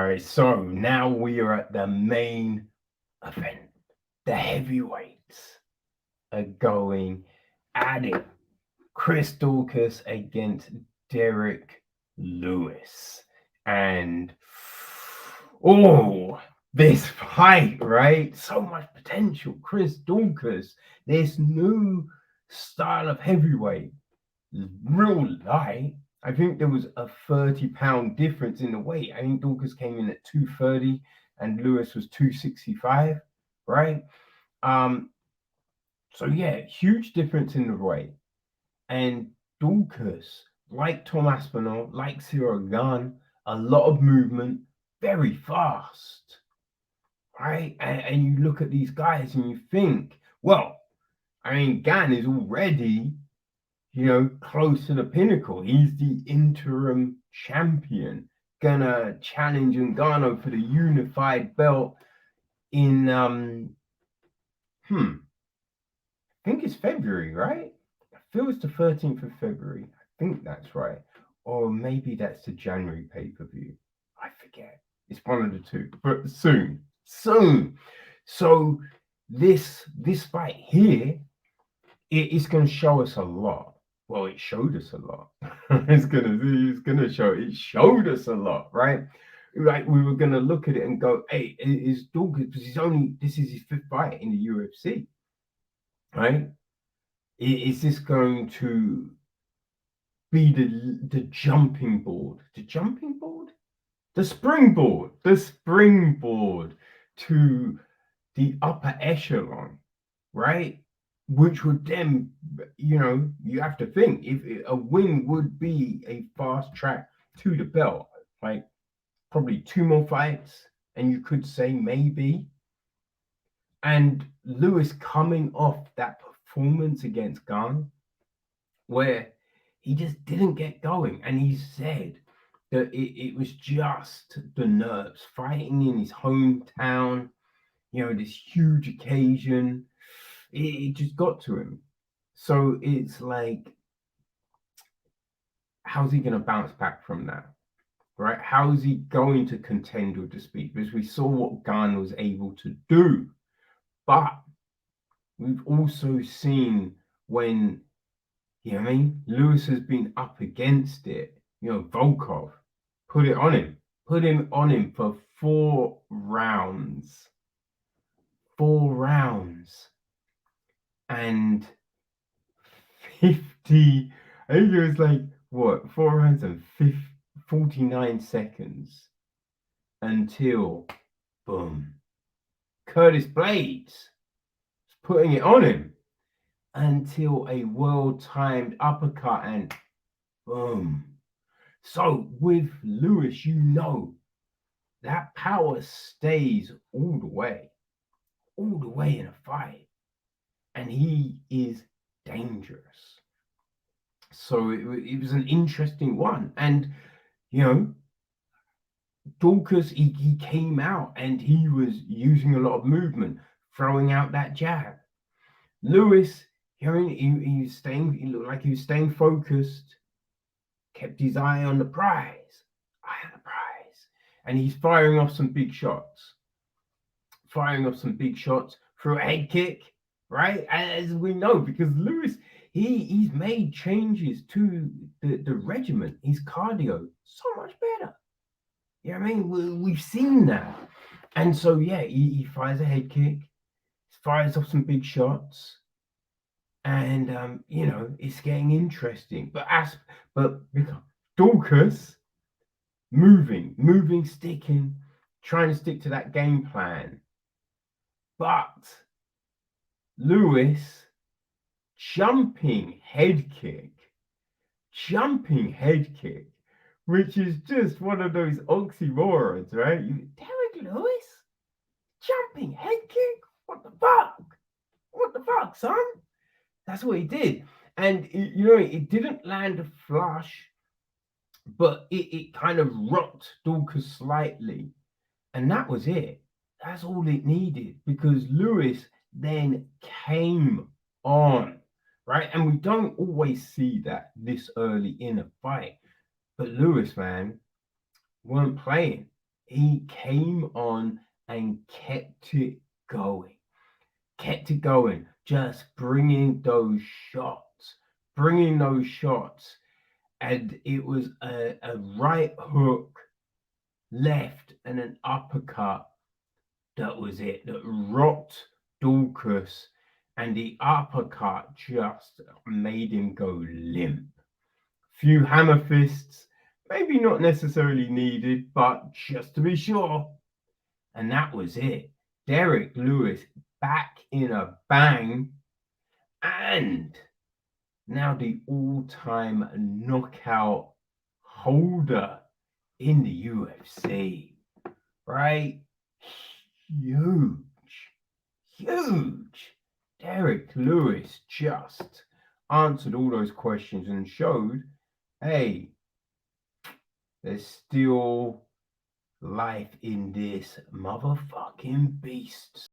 right, so now we are at the main event. The heavyweights are going at it. Chris Daukaus against Derrick Lewis. And this fight, right? So much potential. Chris Daukaus, this new style of heavyweight, real light. I think there was a 30-pound difference in the weight. I think Daukaus came in at 230 and Lewis was 265, right? So yeah, huge difference in the weight. And Daukaus, like Tom Aspinall, like Cyril Gane, a lot of movement, very fast, right? And you look at these guys and you think, well, I mean, Gane is already, close to the pinnacle. He's the interim champion, gonna challenge Ngannou for the unified belt in, I think it's February, right? I feel it's the 13th of February. I think that's right. Or maybe that's the January pay-per-view. I forget. It's one of the two. But soon. So this fight here, it's going to show us a lot. Well, it showed us a lot. It showed us a lot, right? Like we were going to look at it and go, hey, is Daukaus, because this is his fifth fight in the UFC, right? Is this going to be the jumping board? The springboard to the upper echelon, right? Which would then, you have to think if a win would be a fast track to the belt, like probably 2 more fights, and you could say maybe. And Lewis coming off that performance against Gane, where he just didn't get going, and he said that it was just the nerves, fighting in his hometown, this huge occasion. It just got to him. So it's like, how's he going to bounce back from that, right? How is he going to contend with the speed? Because we saw what Gane was able to do, but we've also seen when, Lewis has been up against it. Volkov put him on him for 4 rounds. 4 rounds. And 50, I think it was like, 4 rounds and 49 seconds until, boom, Curtis Blades is putting it on him until a well-timed uppercut and boom. So with Lewis, that power stays all the way in a fight. And he is dangerous. So it was an interesting one. And, Daukaus, he came out and he was using a lot of movement, throwing out that jab. Lewis, he looked like he was staying focused, kept his eye on the prize. And he's firing off some big shots. Through a head kick, right? As we know, because Lewis, he's made changes to the regimen, his cardio, so much better. We've seen that. And so, yeah, he fires a head kick, fires off some big shots, and, it's getting interesting. But Daukaus, moving, sticking, trying to stick to that game plan. But Lewis, jumping head kick, which is just one of those oxymorons, right? Derrick Lewis, jumping head kick? What the fuck, son? That's what he did. And, it didn't land flush, but it kind of rocked Daukaus slightly. And that was it. That's all it needed, because Lewis then came on, right? And we don't always see that this early in a fight. But Lewis, man, weren't playing. he came on and kept it going, just bringing those shots. And it was a right hook, left, and an uppercut. That was it. That rocked Daukaus, and the uppercut just made him go limp. Few hammer fists, maybe not necessarily needed, but just to be sure. And that was it. Derrick Lewis back in a bang, and now the all-time knockout holder in the UFC, right? Huge. Derrick Lewis just answered all those questions and showed, hey, there's still life in this motherfucking beast.